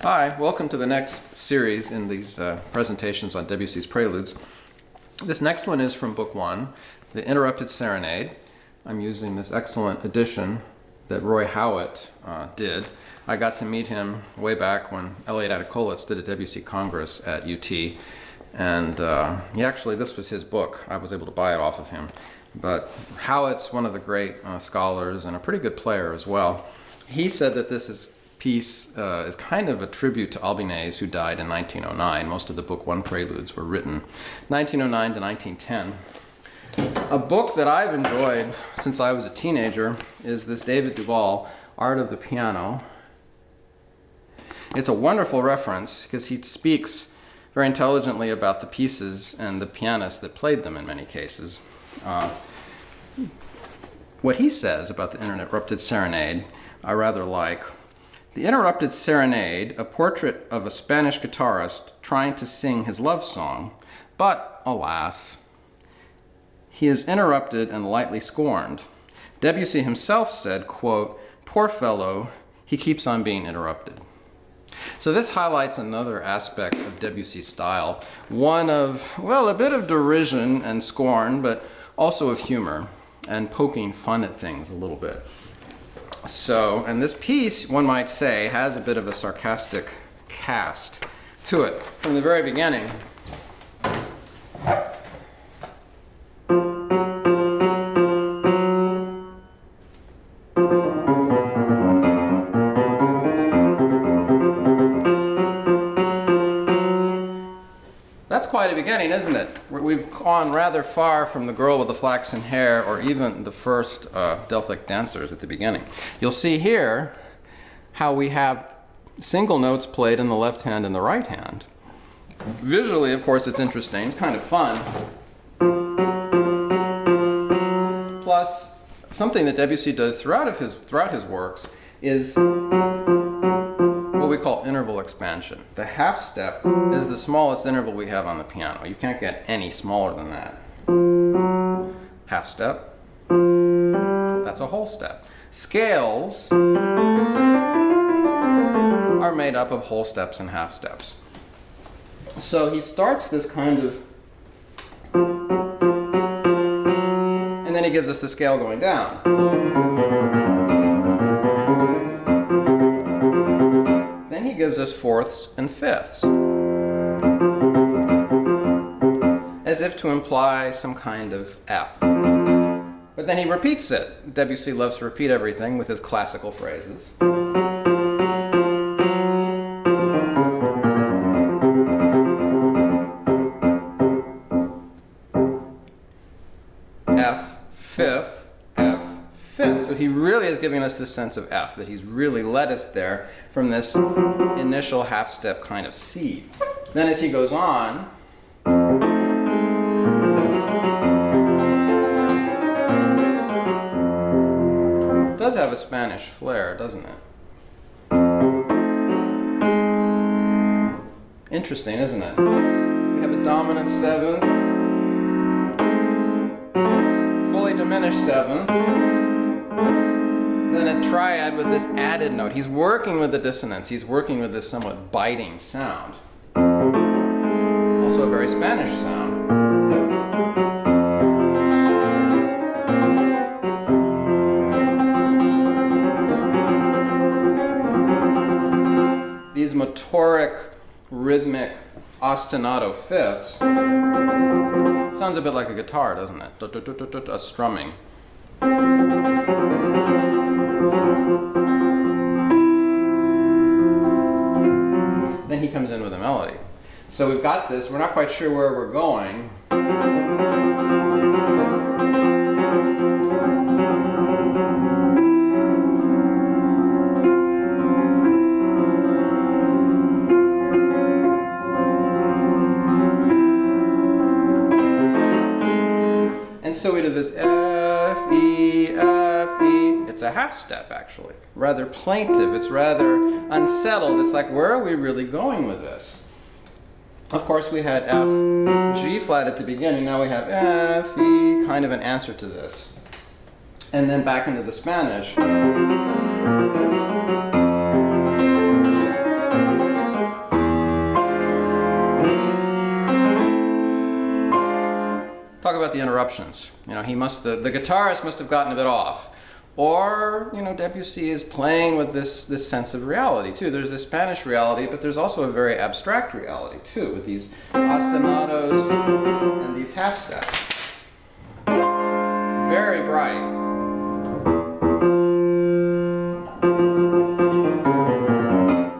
Hi, welcome to the next series in these presentations on Debussy's Preludes. This next one is from Book 1, The Interrupted Serenade. I'm using this excellent edition that Roy Howitt did. I got to meet him way back when Elliot Atakolitz did a Debussy Congress at UT. And this was his book. I was able to buy it off of him. But Howitt's one of the great scholars and a pretty good player as well. He said that this piece is kind of a tribute to Albinese, who died in 1909. Most of the Book 1 preludes were written 1909 to 1910. A book that I've enjoyed since I was a teenager is this David Duval, Art of the Piano. It's a wonderful reference because he speaks very intelligently about the pieces and the pianists that played them in many cases. What he says about the Interrupted Serenade I rather like. The Interrupted Serenade, a portrait of a Spanish guitarist trying to sing his love song, but, alas, he is interrupted and lightly scorned. Debussy himself said, quote, "Poor fellow, he keeps on being interrupted." So this highlights another aspect of Debussy's style, one of, well, a bit of derision and scorn, but also of humor and poking fun at things a little bit. So, and this piece, one might say, has a bit of a sarcastic cast to it from the very beginning. That's quite a beginning, isn't it? We've gone rather far from the girl with the flaxen hair or even the first Delphic dancers at the beginning. You'll see here how we have single notes played in the left hand and the right hand. Visually, of course, it's interesting. It's kind of fun. Plus, something that Debussy does throughout his works is what we call interval expansion. The half step is the smallest interval we have on the piano. You can't get any smaller than that. Half step, that's a whole step. Scales are made up of whole steps and half steps. So he starts this kind of, and then he gives us the scale going down. Then he gives us fourths and fifths, as if to imply some kind of F. But then he repeats it. Debussy loves to repeat everything with his classical phrases. F, fifth, F, fifth. So he really is giving us this sense of F, that he's really led us there from this initial half-step kind of C. Then as he goes on, it does have a Spanish flair, doesn't it? Interesting, isn't it? We have a dominant seventh, fully diminished seventh, then a triad with this added note. He's working with the dissonance. He's working with this somewhat biting sound. Also a very Spanish sound. These motoric, rhythmic, ostinato fifths sounds a bit like a guitar, doesn't it? A strumming. Then he comes in with a melody. So we've got this, we're not quite sure where we're going. And so we do this F, E, F, E. It's a half step, actually. Rather plaintive. It's rather unsettled. It's like, where are we really going with this? Of course, we had F, G flat at the beginning. Now we have F, E, kind of an answer to this. And then back into the Spanish. the interruptions. You know, the guitarist must have gotten a bit off. Or, you know, Debussy is playing with this sense of reality too. There's this Spanish reality, but there's also a very abstract reality too, with these ostinatos and these half steps. Very bright.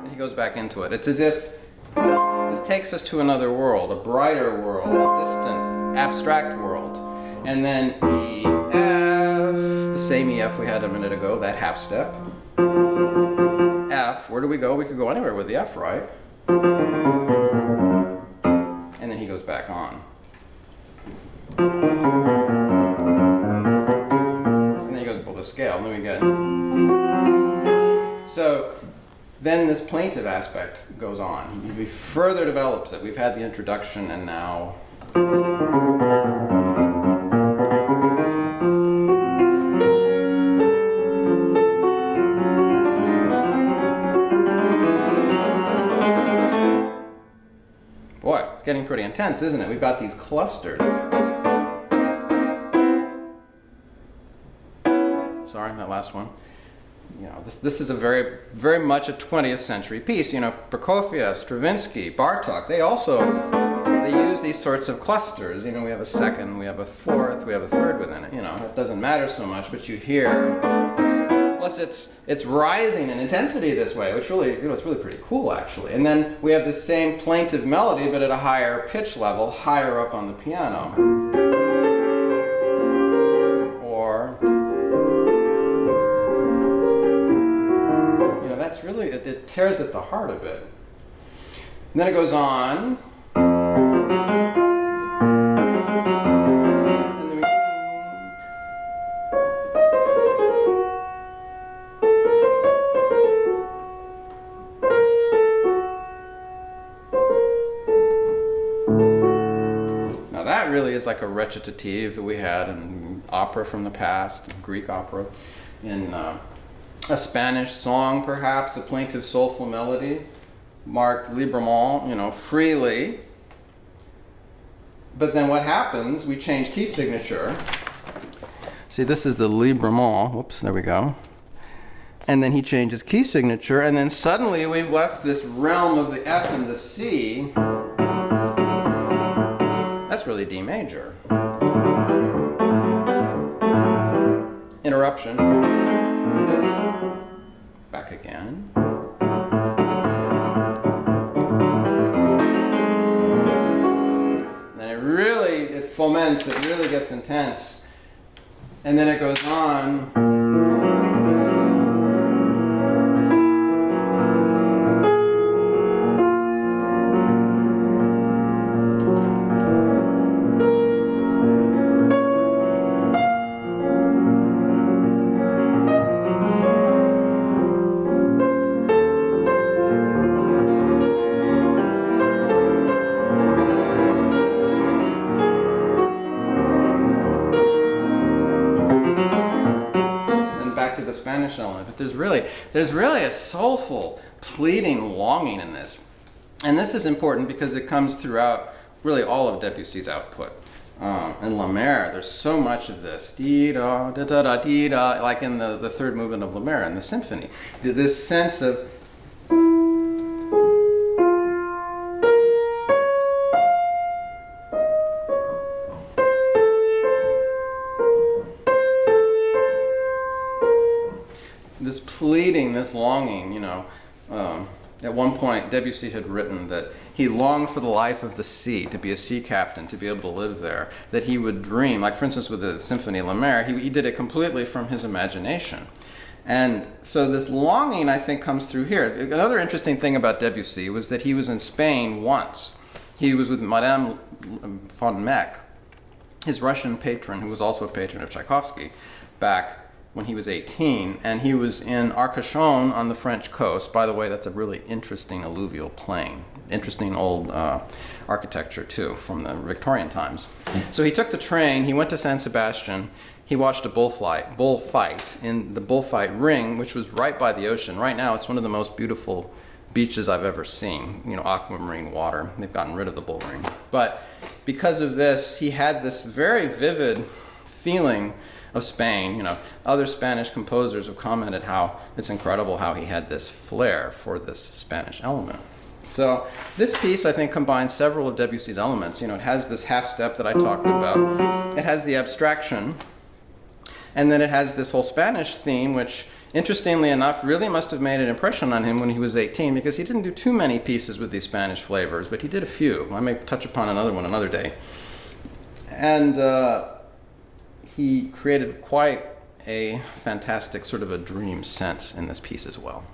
And he goes back into it. It's as if this takes us to another world, a brighter world, a distant, abstract world. And then E, F, the same E, F we had a minute ago, that half step. F, where do we go? We could go anywhere with the F, right? And then he goes back on. And then he goes below the scale, and then we get... So then this plaintive aspect goes on. He further develops it. We've had the introduction, and now... Boy, it's getting pretty intense, isn't it? We've got these clusters. Sorry, that last one. You know, this is a very, very much a 20th century piece. You know, Prokofiev, Stravinsky, Bartók, they use these sorts of clusters. You know, we have a second, we have a fourth, we have a third within it. You know, it doesn't matter so much, but you hear. Plus, it's rising in intensity this way, which really, you know, it's really pretty cool actually. And then we have the same plaintive melody, but at a higher pitch level, higher up on the piano. Or, you know, that's really it tears at the heart a bit. And then it goes on. Really is like a recitative that we had in opera from the past, Greek opera, in a Spanish song perhaps, a plaintive soulful melody, marked librement, you know, freely. But then what happens, we change key signature. See, this is the librement, whoops, there we go. And then he changes key signature, and then suddenly we've left this realm of the F and the C. That's really D major. Interruption. Back again. Then it foments, it really gets intense. And then it goes on. Spanish element, but there's really a soulful, pleading longing in this, and this is important because it comes throughout really all of Debussy's output. In La Mer, there's so much of this, dee da da da da dee da, like in the third movement of La Mer in the symphony. This sense of this pleading, this longing, you know. At one point, Debussy had written that he longed for the life of the sea, to be a sea captain, to be able to live there, that he would dream, like for instance with the Symphony La Mer, he did it completely from his imagination. And so this longing, I think, comes through here. Another interesting thing about Debussy was that he was in Spain once. He was with Madame von Meck, his Russian patron, who was also a patron of Tchaikovsky, back when he was 18, and he was in Arcachon on the French coast. By the way, that's a really interesting alluvial plain. Interesting old architecture, too, from the Victorian times. So he took the train, he went to San Sebastian, he watched a bullfight in the bullfight ring, which was right by the ocean. Right now, it's one of the most beautiful beaches I've ever seen. You know, aquamarine water. They've gotten rid of the bull ring. But because of this, he had this very vivid feeling of Spain. You know, other Spanish composers have commented how it's incredible how he had this flair for this Spanish element. So this piece, I think, combines several of Debussy's elements. You know, it has this half step that I talked about. It has the abstraction. And then it has this whole Spanish theme, which, interestingly enough, really must have made an impression on him when he was 18, because he didn't do too many pieces with these Spanish flavors, but he did a few. I may touch upon another one another day. And he created quite a fantastic sort of a dream sense in this piece as well.